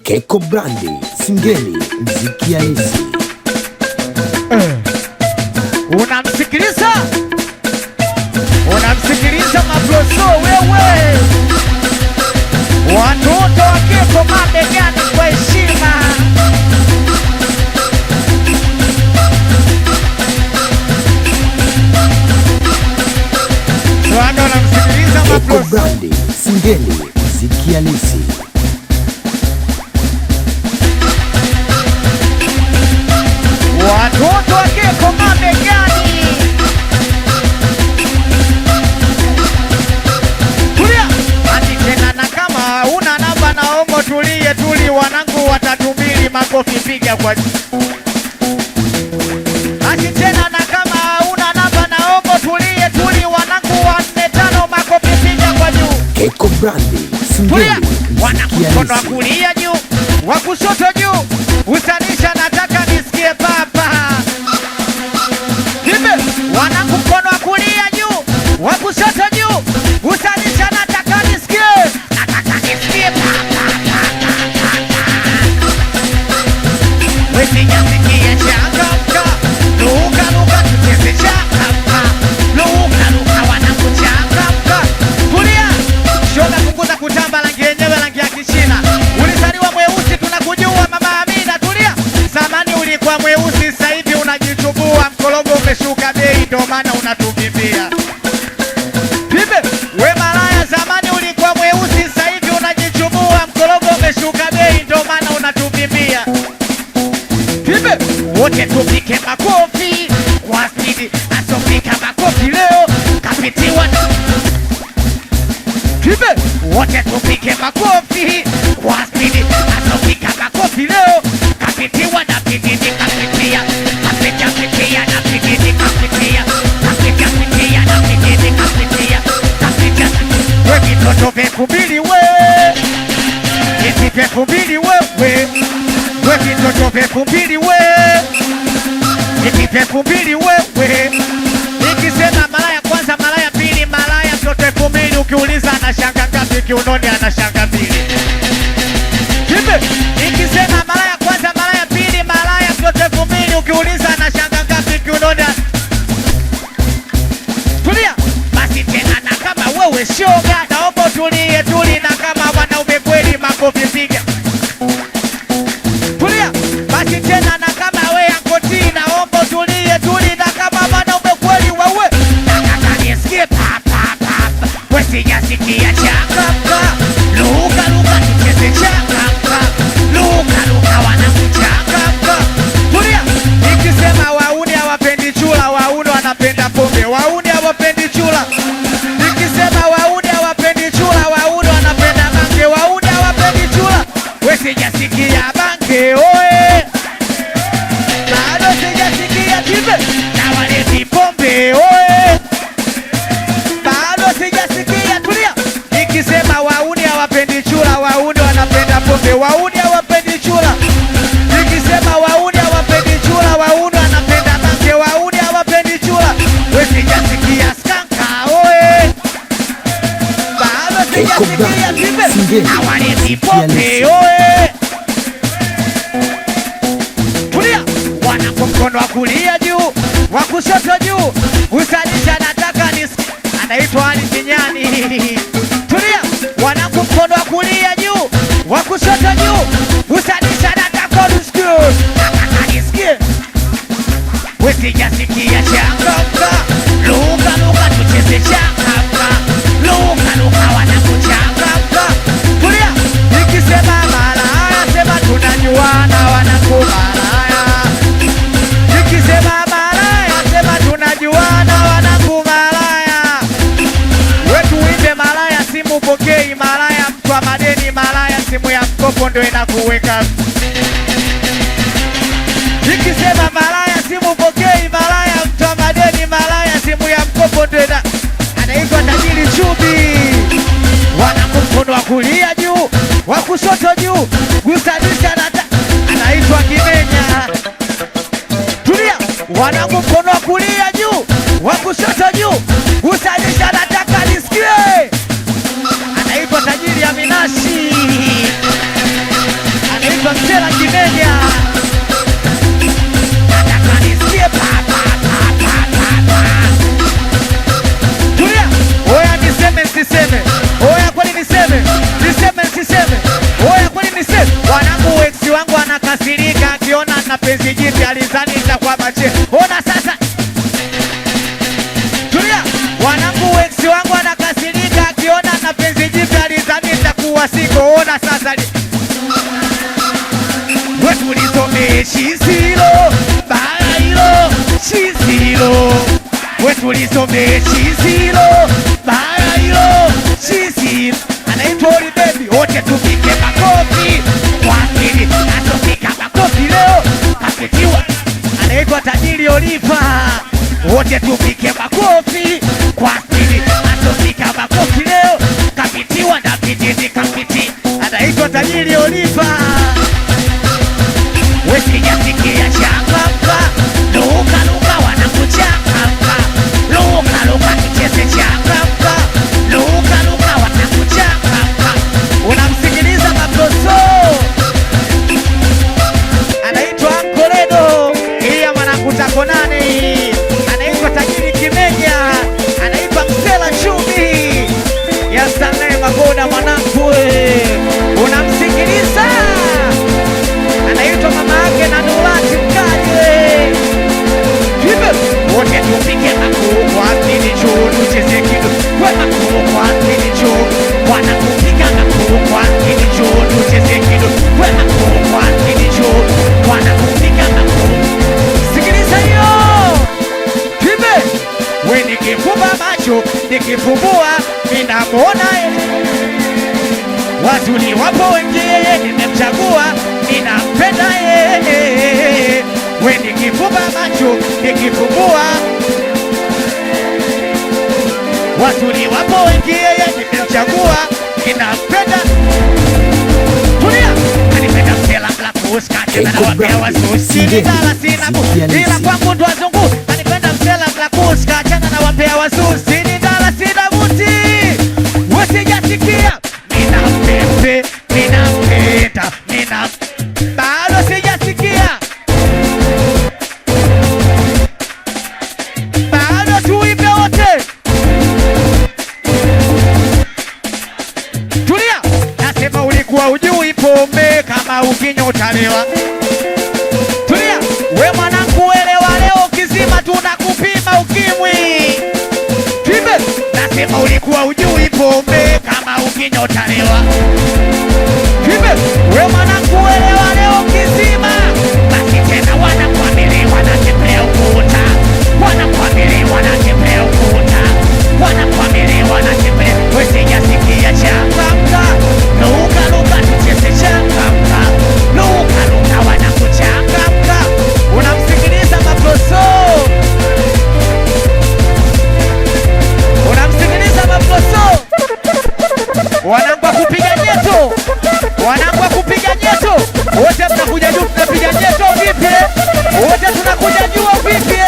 Keko Brandi, Singeli, mziki halisi. Unamsikiliza mabloso wewe. Watoto wa Keko mabegani kwa heshima. Unamsikiliza Keko Brandi, Singeli, mziki halisi. Watoto wa Keko mabegani. Tulia. Ati tena na kama una namba naomba tulie tuli wanangu watatumili makofi piga kwa Ati tena na kama una namba naomba tulie tuli wanangu 45 makofi piga kwa juu. Keko Brandi, Singeli, mziki mkono wa halisi. kulia juu, wa kushoto juu. Usanisha nataka nisikie papa. Hibe, wanangu mkono wa kulia juu, wa kushoto juu. Usanisha nataka nisikie. Nataka nisikie papa. Wesinya sikia changamka. Luka luka tucheze changamka. Luka wanangu changamka. Kulia, shoga punguza kutamba rangi yenyewe rangi ya Kichina. Ulizaliwa mweusi tunakujua mama Amina. Tulia, zamani ulikuwa mweusi sasa hivi unajichubua. Mkologo umeshuka bei ndio maana unatukimbia. Bibe, we malaya zamani ulikuwa mweusi sasa hivi unajichubua. Mkologo umeshuka bei ndio maana unatukimbia. Bibe, wote tupike makofi kwa spidi. Asopika makofi leo kapitiwa. Bibe, wote tupike makofi kwa spidi. Asopika makofi leo kapitiwa na pigidi kapitia. Kapitia na pigidi kapitia. Kapitia na pigidi kapitia. Kapitia. We vitoto vekubili we. Iti vekubili wewe. We vitoto vekubili we. Iti vekubili wewe. Nikisema mara ya kwanza mara ya pili mara ya vyote 1000 ukiuliza anashanga ngapi kiunoni anashanga 2. Hibe, nikisema mara ya kwanza mara ya pili mara ya vyote 1000 ukiuliza anashanga ngapi kiunoni. Tulia, basi tena na kama wewe shoga naomba tulie tuli na kama wanaume kweli makofi piga. Tulia, basi tena na kama wewe angoti naomba tulie tuli na kama wanaume kweli wewe. Nataka nisikie pa pa pa. Wewe sijasikia changamka. Luka tucheze changamka. Luka wanangu changamka. Tulia, nikisema wauni hawapendi chula, wauni wanapenda pombe. Wauni hawapendi chula. Nikisema wauni hawapendi chula, wauni wanapenda bange. Wauni hawapendi chula. Wewe sijasikia bange oe. Bado sijasikia tibe na wale pombe oe. Bado sijasikia. Tulia, nikisema wauni hawapendi chula, wauni wanapenda pombe. Wauni hawapendi chula. Nikisema wauni hawapendi chula, wauni wanapenda bange. Wauni hawapendi chula. Wewe sijasikia skanka oe. Bado sijasikia tibe na wale pombe oe. Tulia, wanako mkono wa kulia juu, wa kushoto juu. Usanisha nataka nisikie. Anaitwa Ali Kinyani. Tulia, wanako mkono wa kulia juu, wa kushoto juu. Usanisha nataka nisikie. Nataka nisikie. Wewe sijasikia changamka. Luka tucheze changamka. Luka wanangu changamka. Tulia, nikisema malaya sema tunajuana wanangu malaya. Nikisema malaya sema tunajuana wanangu malaya. Wetu uimbe malaya simu pokei malaya mtu wa madeni malaya simu ya mkopo ndio inakuweka. Nikisema malaya simu pokei malaya mtu wa madeni malaya simu ya mkopo ndio anaitwa tajiri Chubi. Wanangu mkono wa kulia juu, wa kushoto juu. Gusanisha anaitwa Kimenya. Tulia, wanangu mkono wa kulia juu, wa kushoto juu. Gusanisha nataka nisikie. Anaitwa tajiri Aminashi. Msela Kimenya. Nataka nisikie pa pa pa pa pa pa. Tulia. Oya niseme nisiseme. Oya kwani niseme. Niseme nisiseme. Oya kwani niseme. Wanangu ex wangu anakasirika akiona na penzi jipya alizani nitakuwa bache. Ona sasa. Tulia. Wanangu ex wangu anakasirika akiona na penzi jipya alizani nitakuwa siko. Ona sasa. Wetu lisome shizilo, bailo, shizilo. Wetu lisome shizilo, bailo, shizilo. Anaitwa Oli Baby, wote tupike makofi. Kwa akili, atopika makofi leo. Kapitiwa, anaitwa Tajiri Olipa. Wote tupike makofi. Kwa akili, atopika makofi leo. Kapitiwa na kijiji kapiti. Anaitwa Tajiri Olipa. Wesijasikia changamka, luka luka wanakuchangamka, luka luka kicheze changamka, luka luka wanakuchangamka. Unamsikiliza Maproso, anaitwa Ankoledo, iya wanakutako nane. Anaitwa Tajiri Kimenya, anaitwa Msela Chumi ya Stanley Magoda mwanangu. Unamsikiliza anaitwa mama yake na Nurati Mkaje. Hibe wote tupige makuu kwa asili juu, tucheze kidu kwa makuu kwa asili juu. Wanakupiga makuu kwa asili juu, tucheze kidu kwa makuu kwa asili juu. Wanakupiga makuu. Sikiliza hiyo. Hibe we nikifumba macho nikifumbua ninamwona wazuri wapo wengi, yeye nimemchagua, ninampenda yeye. We nikifumba macho nikifumbua, wazuri wapo wengi, yeye nimemchagua, ninampenda. Tulia. Kanipenda Msela Black Kati na wapea wasusi nidala sina bu ila kwangu ndo wazungu. Kanipenda Msela Black Kati na wapea wasusi nidala sina buti. Wesijasikia ninampenda, ninampenda, bado sijasikia, bado tuimbe wote. Tulia. Nasema ulikuwa ujui pombe kama ukinywa utalewa. Tulia. We mwanangu elewa leo kizima tunakupima ukimwi. Tuimbe. Nasema ulikuwa ujui pombe kama ukinywa utalewa. Tuimbe. We mwanangu elewa leo kizima. Basi tena wanakuamili wanatembea ukuta. Wanakuamili wanatembea ukuta. Wanakuamili wanatembea. We sijasikia changamka, luka luka tucheze changamka, luka luka wanakuchangamka. Unamsikiliza Maproso, unamsikiliza Maproso. Wanangu kupiga nyeto, wanangu kupiga nyeto. Wote mnakuja juu tunapiga nyeto vipi? Wote tunakuja juu vipi?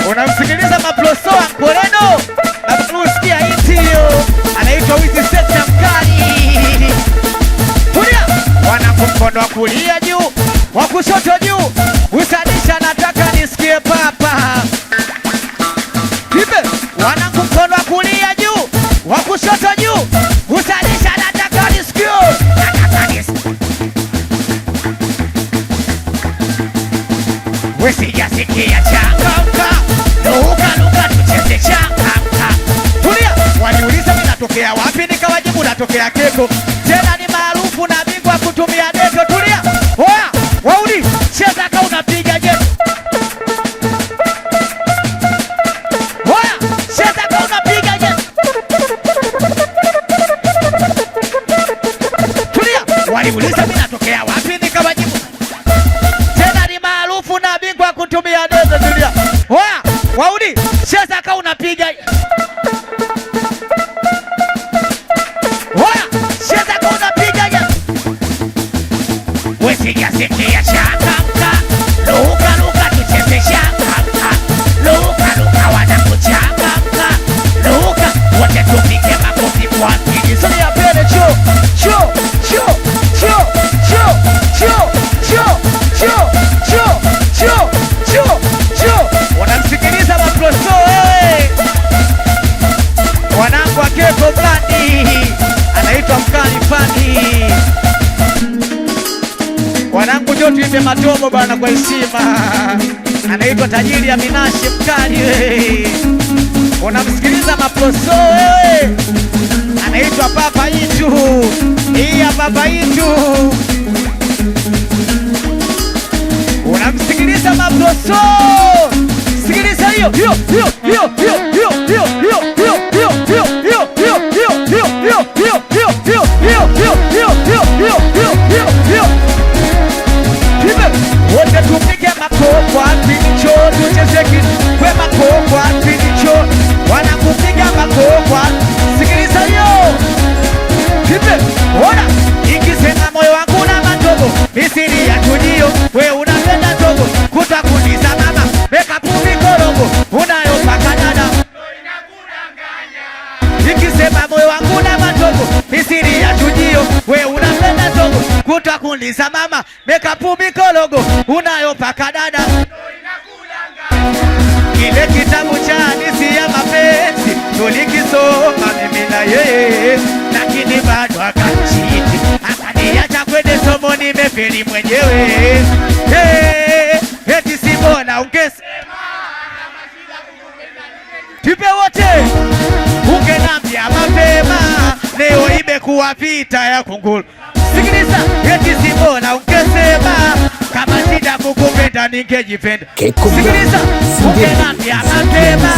Unamsikiliza Maproso Ankoledo. Nakusikia itio. Anaitwa Wizi Sekta Mkali. Tulia. Wanangu mkono wa kulia juu, wa kushoto juu. Usadisha nataka nisikie papa. Hibe. Wanangu mkono wa kulia juu, wa kushoto juu. Usadisha nataka nisikie. Nataka nisikie. Wesijasikia changamka, luka luka tucheze changamka. Tulia. Waliuliza mimi natokea wapi, nikawajibu natokea Keko. Tena ni maarufu na bingwa kutumia deto. Tulia. Oya, waudi, cheza kama unapiga jeto. Oya, cheza kama unapiga jeto. Tulia. Waliuliza mimi natokea wapi, nikawajibu tena ni maarufu na bingwa kutumia deto. Tulia. Oya, waudi, cheza kama unapiga. Oya, cheza kama unapiga jeto. Wesijasikia changamka, luka luka tucheze changamka, luka luka wanakuchangamka. Njoo tuimbe matobo bana kwa heshima. Anaitwa tajiri ya Minashi mkali wewe. Unamsikiliza Maproso wewe. Anaitwa Papa Itu. Hii ya Papa Itu. Unamsikiliza Maproso. Sikiliza hiyo. Wote tupige makoko apinicho, tucheze kwe makoko apinicho, wanakupiga makoko. Sikiliza hiyo. Tipe, ona, ikisema moyo wangu na matogo, misiri ya tujio, we unapenda togo, kutakuliza mama, meka pumi korogo, unayopaka dada. Ikisema moyo wangu na matogo, misiri ya tujio, we unapenda togo, kutakuliza mama, meka pumi korogo, unayopaka dada. Kile kitabu cha hadithi ya mapenzi tulikisoma mimi na yeye, lakini bado akanichiti, akaniacha kwenye somo, nimefeli mwenyewe. Eti si mbona ungesema tupe wote, ungenambia mapema, leo imekuwa vita ya kunguru. Sikiliza, eti si mbona ungesema, kama sida kukupenda ningejipenda. Sikiliza, ungenambia mapema,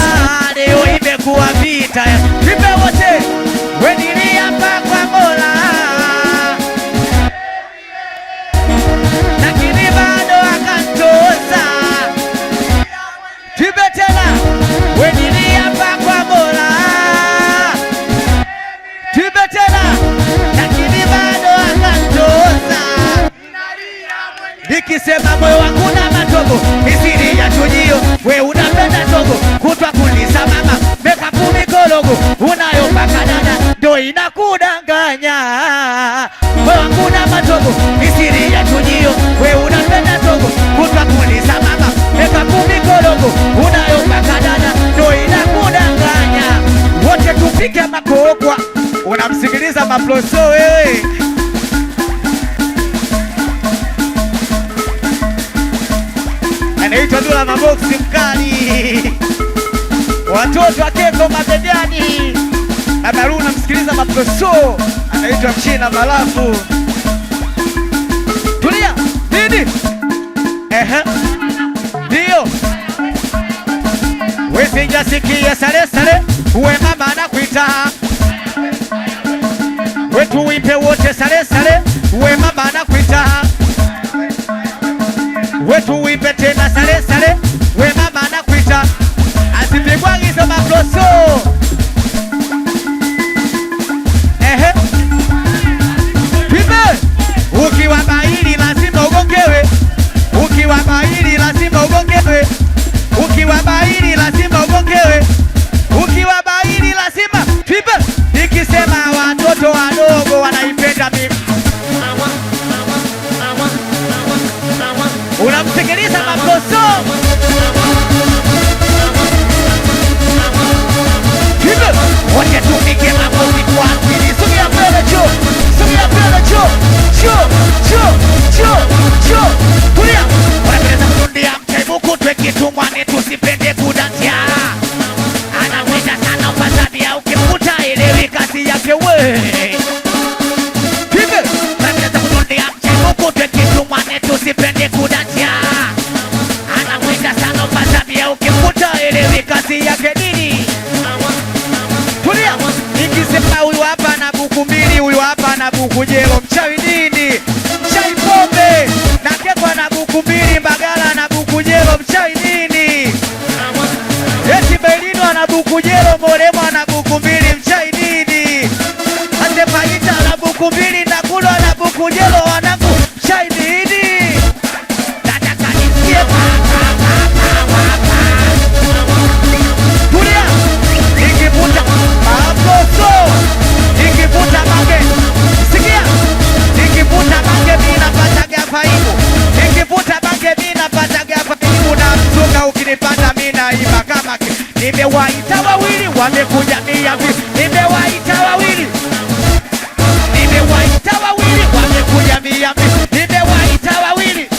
leo imekuwa vita ya tupe wote, we niliapa kwa Mola, lakini bado akanitosa. Tupe tena, we niliapa kwa Mola, tupe tena, lakini bado akanitosa. Nikisema moyo wangu na matogo, misiri ya tujio, we unapenda togo, kutwa kulisa mama, meka pumi kologo, unayopaka dada, ndo inakudanganya. Moyo wangu na matogo, misiri ya tujio, we unapenda togo, kutwa kulisa mama, meka pumi kologo, unayopaka dada, ndo inakudanganya. Wote tupike makokwa. Unamsikiliza Maproso wewe. Anaitwa Dula Maboksi mkali, watoto wakeko mabegani. Abaru unamsikiliza Maproso, anaitwa Mchina Balafu. Tulia, nini? Ndio. We sijasikia sare sare, uwe mama anakuita. We tuipe wote sare sare, uwe mama anakuita. We tuipe tena sare sare, we mama anakuita. Asipigwa hizo Maproso. Pipe, ukiwa bahili lazima ugongewe. Ukiwa bahili lazima ugongewe. Ukiwa bahili lazima ugongewe. Ukiwa bahili lazima. Pipe, nikisema watoto wadogo wanaipenda mimi. Unamsikiliza Maproso. Pipe, wote tupige makofi kwa akili. Sogea mbele cho. Sogea mbele cho. Cho. Tulia. Wanapenda kutundia mchemuku twe kitumwane tusipende kudansia. Anaweza sana upasabia ukifuta elewi kazi yake we. Pipe, wanapenda kutundia mchemuku twe kitumwane tusipende kudansia. Anaweza sana upasabia ukifuta elewi kazi yake nini. Tulia. Nikisema huyu hapa na buku mbili, huyu hapa na buku jelo, mchawi nini? Mchawi pombe. Na kekwa na buku mbili, Mbagala na buku jelo, mchawi nini? Eti Belino na buku jelo, Moremo na buku mbili, mchawi nini? Ate Paita na buku mbili, Nakulwa na buku jelo, wanangu, mchawi nini? Nataka nisikie Tulia. Nikivuta Maproso, nikivuta mange. Sikia. Nikivuta mange mimi napata gafaibu. Nikivuta mange mimi napata gafaibu, na mzuka ukinipata mimi naimba kama nimewaita wawili wamekuja mia mbili. Nimewaita wawili wamekuja mia mbili. Nimewaita wawili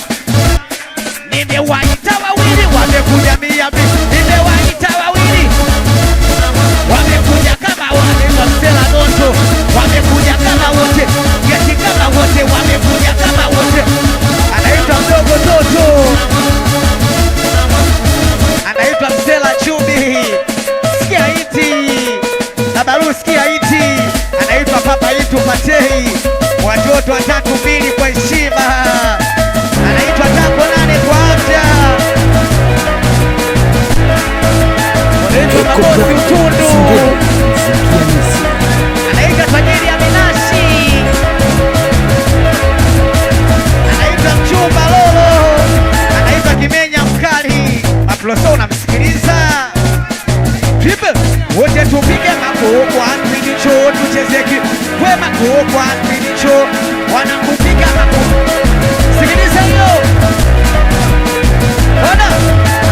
wetu Matei, watoto 3-2 kwa heshima, anaitwa Tako 8 kwa afya, anaitwa Mabosi Mtundu, anaitwa Tajiri ya Minashi, anaitwa Mchumba Lolo, anaitwa Kimenya Mkali. Maploso unamsikiliza? Wote tupige makokwa ndicho tuchezeki we makokwa ndicho wanakupiga makokwa. Sikiliza hiyo. Ona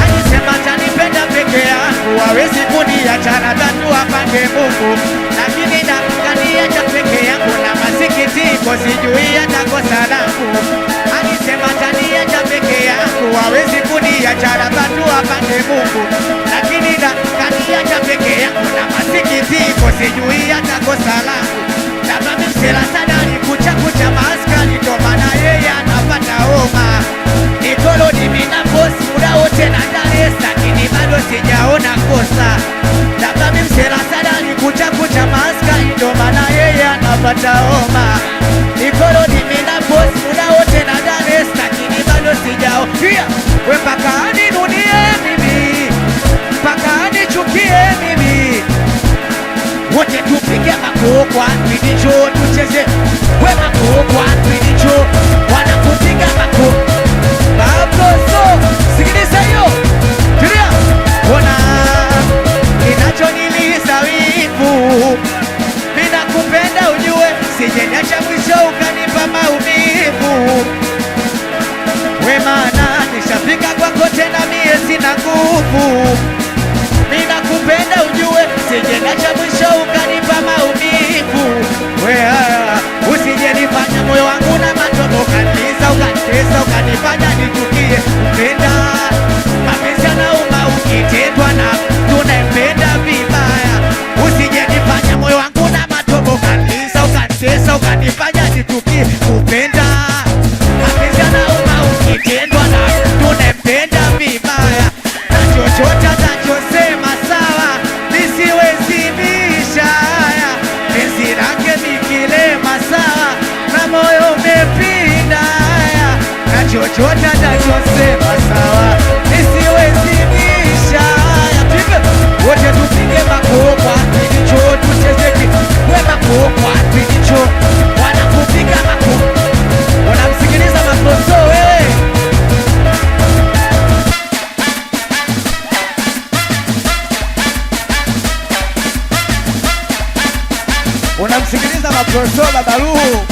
alisema tanipenda peke yangu hawezi kuniachana tatu apange Mungu, lakini nakaniacha peke yangu na masikitiko sijui atakosa langu. Alisema taniacha peke yangu hawezi kuniachana tatu apange Mungu, lakini nakaniacha peke yangu na masikitiko sijui atakosa langu. Labda msela sana ni kucha maskani ndo maana yeye anapata homa. Nikolo ni mina bosi muda wote na Dares, lakini bado sijaona kosa. Labda msela sana ni kucha maskani ndo maana yeye anapata homa. Nikolo ni mina bosi muda wote na Dares, lakini bado sijaona. We mpaka aninunie mimi, mpaka anichukie mimi. Wote tupige makokwa ndicho tucheze we makokwa ndicho wanakupiga makokwa. Maploso sikiliza hiyo. Tulia. Ona kinachoniliza wivu, mina kupenda ujue, sije niacha mwisho ukanipa maumivu. We maana nishafika kwako tena mie sina nguvu. Mina kupenda ujue, sije niacha mwisho ukanipa maumivu. We usije nifanya moyo wangu na matoto kanisa ukanitesa ukanifanya nichukie kupenda. Mapenzi yanauma ukitendwa na tunapenda vibaya. Usije nifanya moyo wangu na matoto kanisa ukanitesa ukanifanya nichukie kupenda. Mapenzi yanauma ukitendwa na tunapenda vibaya. Na chochote atachosema sawa, nisiwezibisha haya. Penzi lake nikilema sawa, na moyo umepinda haya. Na chochote atachosema sawa, nisiwezibisha haya. Wote tupige makokwa ndicho tuchezeki we makokwa ndicho wanakupiga makokwa. Unamsikiliza Maploso wewe? Unamsikiliza Maploso Babaruhu?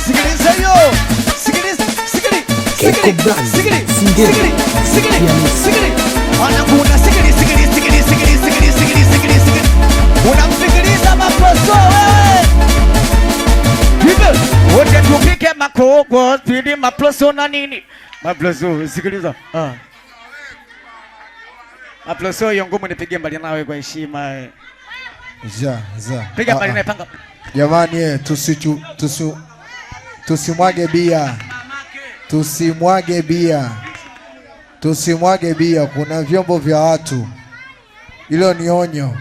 Sikiliza hiyo. Sikiliza. Wanakuna sikili. Unamsikiliza Maploso wewe? Wote tupike makokwa spidi Maploso na nini? Maploso sikiliza. Maploso hiyo ngumu nipige mbali nawe kwa heshima. Piga mbali nawe panga. Jamani tusimwage bia. Tusimwage bia. Kuna vyombo vya watu. Hilo ni onyo.